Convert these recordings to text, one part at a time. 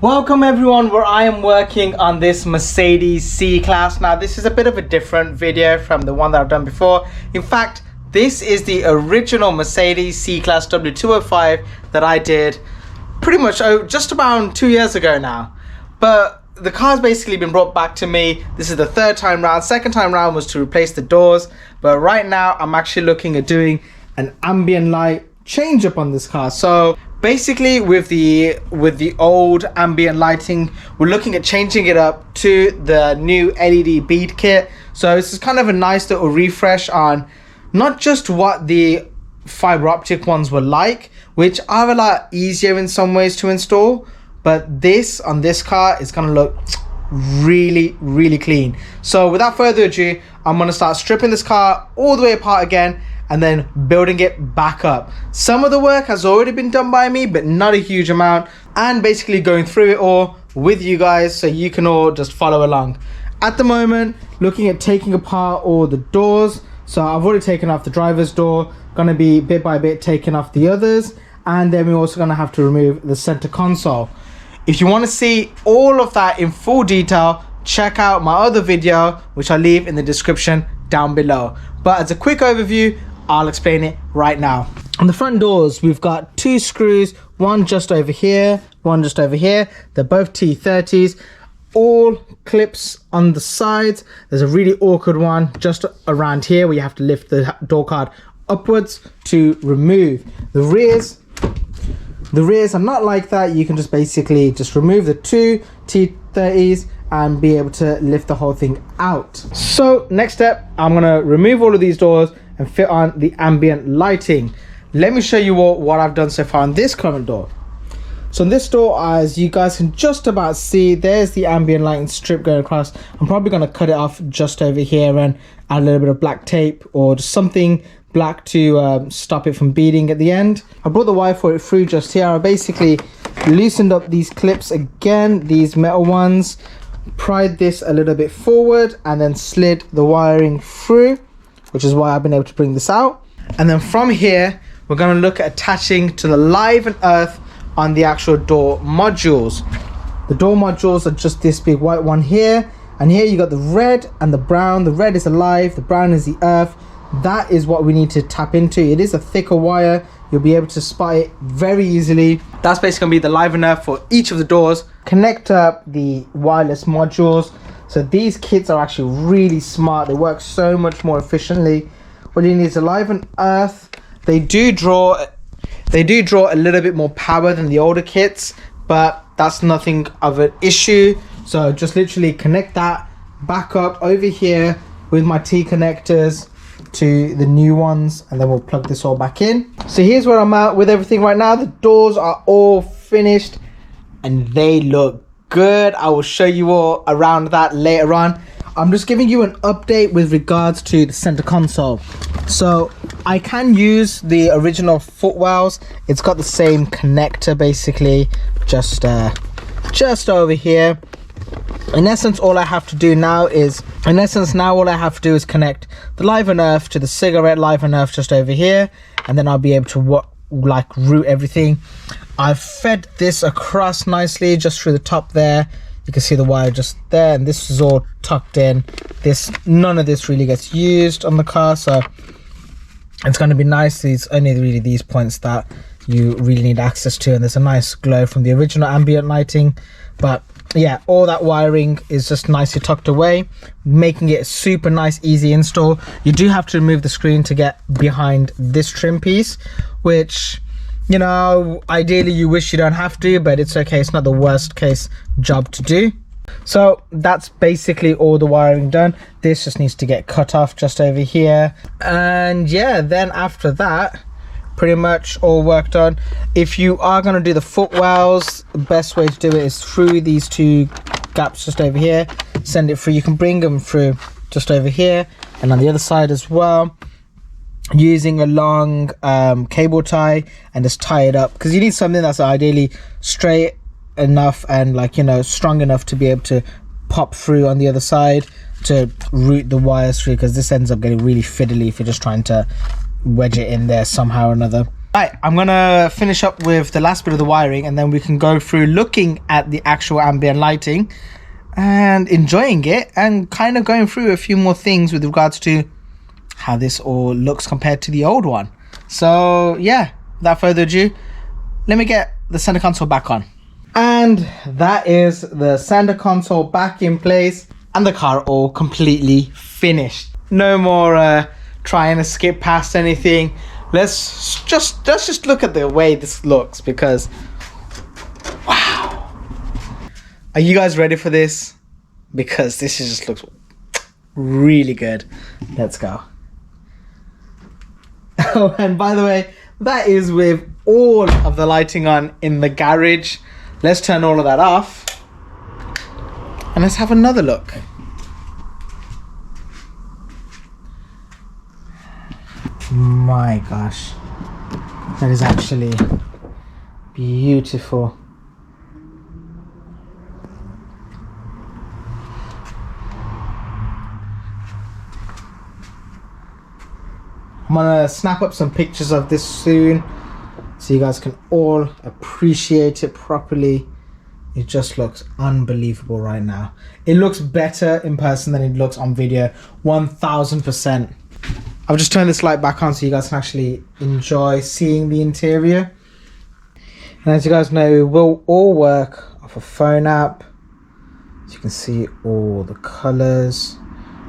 Welcome everyone, where I am working on this Mercedes C Class. Now this is a bit of a different video from the one that I've done before. In fact, this is the original Mercedes C Class W205 that I did pretty much just around 2 years ago now. But the car's basically been brought back to me. This is the third time round. Second time round was to replace the doors. But right now I'm actually looking at doing an ambient light change up on this car. So basically with the old ambient lighting, we're looking at changing it up to the new LED bead kit. So this is kind of a nice little refresh on not just what the fiber optic ones were like, which are a lot easier in some ways to install, but this on this car is going to look really clean. So without further ado, I'm going to start stripping this car all the way apart again and then building it back up. Some of the work has already been done by me, but not a huge amount, and basically going through it all with you guys so you can all just follow along. At the moment, looking at taking apart all the doors. So I've already taken off the driver's door, gonna be bit by bit taking off the others, and then we're also gonna have to remove the center console. If you want to see all of that in full detail, check out my other video, which I'll leave in the description down below. But as a quick overview, I'll explain it right now. On the front doors, we've got two screws, one just over here, one just over here. They're both T30s, all clips on the sides. There's a really awkward one just around here where you have to lift the door card upwards to remove. The rears are not like that. You can just basically just remove the two T30s and be able to lift the whole thing out. So next step, I'm gonna remove all of these doors and fit on the ambient lighting. Let me show you all what I've done so far on this current door. So on this door, as you guys can just about see, there's the ambient lighting strip going across. I'm probably going to cut it off just over here and add a little bit of black tape or just something black to stop it from beading at the end. I brought the wire for it through just here. I basically loosened up these clips again, these metal ones, pried this a little bit forward and then slid the wiring through, which is why I've been able to bring this out. And then from here, we're going to look at attaching to the live and earth on the actual door modules. The door modules are just this big white one here, and here you got the red and the brown. The red is the live, the brown is the earth. That is what we need to tap into. It is a thicker wire. You'll be able to spot it very easily. That's basically going to be the live and earth for each of the doors. Connect up the wireless modules. So these kits are actually really smart. They work so much more efficiently. What you need is a live and earth. They do draw a little bit more power than the older kits, but that's nothing of an issue. So just literally connect that back up over here with my T connectors to the new ones, and then we'll plug this all back in. So here's where I'm at with everything right now. The doors are all finished and they look good. I will show you all around that later on. I'm just giving you an update with regards to the center console. So I can use the original footwells. It's got the same connector basically, just over here. In essence, all I have to do now is connect the live and earth to the cigarette live and earth just over here, and then I'll be able to route everything. I've fed this across nicely just through the top there. You can see the wire just there, and this is all tucked in. None of this really gets used on the car, so it's going to be nice. It's only really these points that you really need access to, and there's a nice glow from the original ambient lighting. But yeah, all that wiring is just nicely tucked away, making it a super nice, easy install. You do have to remove the screen to get behind this trim piece, which, you know, ideally you wish you don't have to, but it's okay. It's not the worst case job to do. So that's basically all the wiring done. This just needs to get cut off just over here, and yeah, then after that, pretty much all work done. If you are going to do the footwells, the best way to do it is through these two gaps just over here. Send it through. You can bring them through just over here and on the other side as well, using a long cable tie, and just tie it up, because you need something that's ideally straight enough and, like, you know, strong enough to be able to pop through on the other side to route the wires through, because this ends up getting really fiddly if you're just trying to wedge it in there somehow or another. Right, I'm gonna finish up with the last bit of the wiring, and then we can go through looking at the actual ambient lighting and enjoying it, and kind of going through a few more things with regards to how this all looks compared to the old one. So yeah, without further ado, let me get the center console back on. And that is the center console back in place, and the car all completely finished. No more trying to skip past anything. Let's just look at the way this looks, because wow. Are you guys ready for this? Because this just looks really good. Let's go. Oh, and by the way, that is with all of the lighting on in the garage. Let's turn all of that off and let's have another look. My gosh, that is actually beautiful. I'm gonna snap up some pictures of this soon so you guys can all appreciate it properly. It just looks unbelievable right now. It looks better in person than it looks on video, 1000%. I've just turned this light back on so you guys can actually enjoy seeing the interior. And as you guys know, it will all work off a phone app. So you can see all the colors,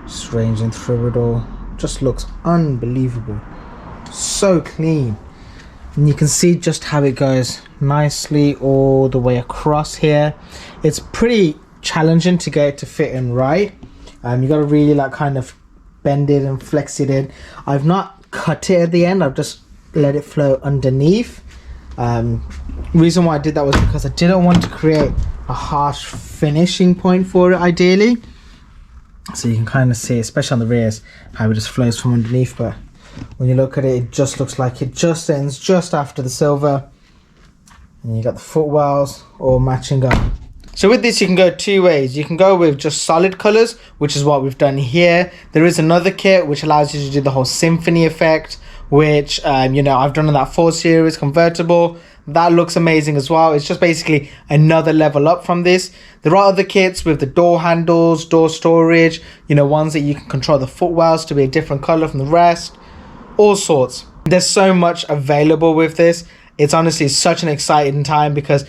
just ranging through it all. Just looks unbelievable. So clean. And you can see just how it goes nicely all the way across here. It's pretty challenging to get it to fit in right. You got to really like kind of bend it and flex it in. I've not cut it at the end, I've just let it flow underneath. Reason why I did that was because I didn't want to create a harsh finishing point for it ideally. So you can kind of see, especially on the rears, how it just flows from underneath. But when you look at it, it just looks like it just ends just after the silver. And you got the footwells all matching up. So with this, you can go two ways. You can go with just solid colors, which is what we've done here. There is another kit which allows you to do the whole symphony effect, which you know, I've done on that 4 Series convertible. That looks amazing as well. It's just basically another level up from this. There are other kits with the door handles, door storage, you know, ones that you can control the footwells to be a different color from the rest. All sorts. There's so much available with this. It's honestly such an exciting time because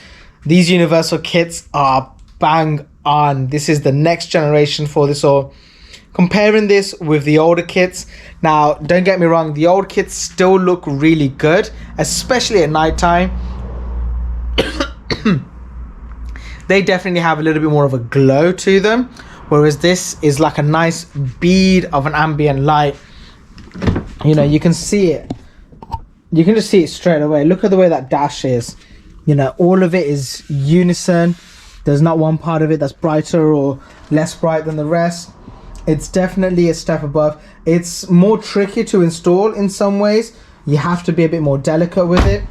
these universal kits are bang on. This is the next generation for this all. Comparing this with the older kits, now don't get me wrong, the old kits still look really good, especially at nighttime. They definitely have a little bit more of a glow to them, whereas this is like a nice bead of an ambient light. You know, you can see it. You can just see it straight away. Look at the way that dash is. You know, all of it is unison. There's not one part of it that's brighter or less bright than the rest. It's definitely a step above. It's more tricky to install in some ways. You have to be a bit more delicate with it.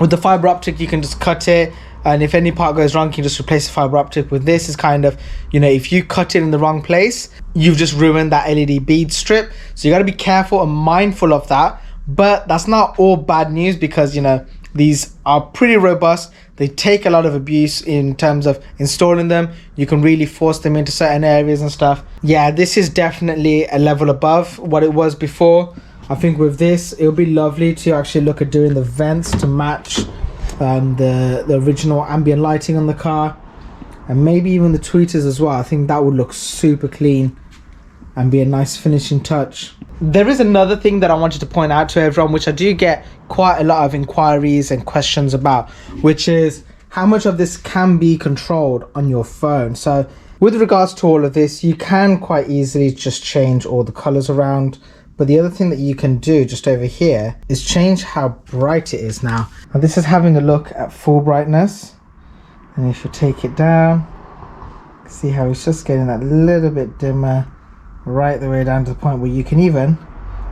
With the fiber optic, you can just cut it, and if any part goes wrong, you can just replace the fiber optic. With this, is kind of, you know, if you cut it in the wrong place, you've just ruined that LED bead strip. So you got to be careful and mindful of that. But that's not all bad news, because, you know, these are pretty robust. They take a lot of abuse in terms of installing them. You can really force them into certain areas and stuff. Yeah, this is definitely a level above what it was before. I think with this, it would be lovely to actually look at doing the vents to match the original ambient lighting on the car. And maybe even the tweeters as well. I think that would look super clean and be a nice finishing touch. There is another thing that I wanted to point out to everyone, which I do get quite a lot of inquiries and questions about, which is how much of this can be controlled on your phone. So with regards to all of this, you can quite easily just change all the colors around. But the other thing that you can do just over here is change how bright it is now. Now this is having a look at full brightness. And if you take it down, see how it's just getting that little bit dimmer, right the way down to the point where you can even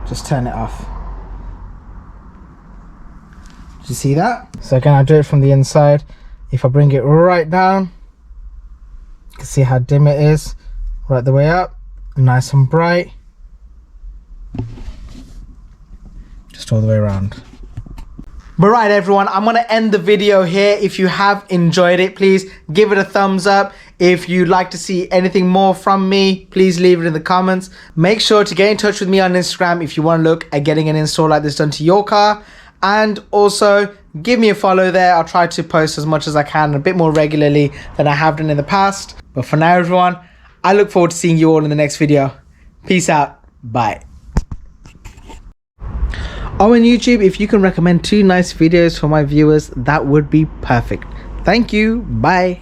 just turn it off. Do you see that? So again, I'll do it from the inside. If I bring it right down, you can see how dim it is, right the way up, nice and bright, just all the way around. But right, everyone, I'm going to end the video here. If you have enjoyed it, please give it a thumbs up. If you'd like to see anything more from me, please leave it in the comments. Make sure to get in touch with me on Instagram if you want to look at getting an install like this done to your car. And also give me a follow there. I'll try to post as much as I can, a bit more regularly than I have done in the past. But for now, everyone, I look forward to seeing you all in the next video. Peace out. Bye. Oh, and YouTube, if you can recommend 2 nice videos for my viewers, that would be perfect. Thank you. Bye.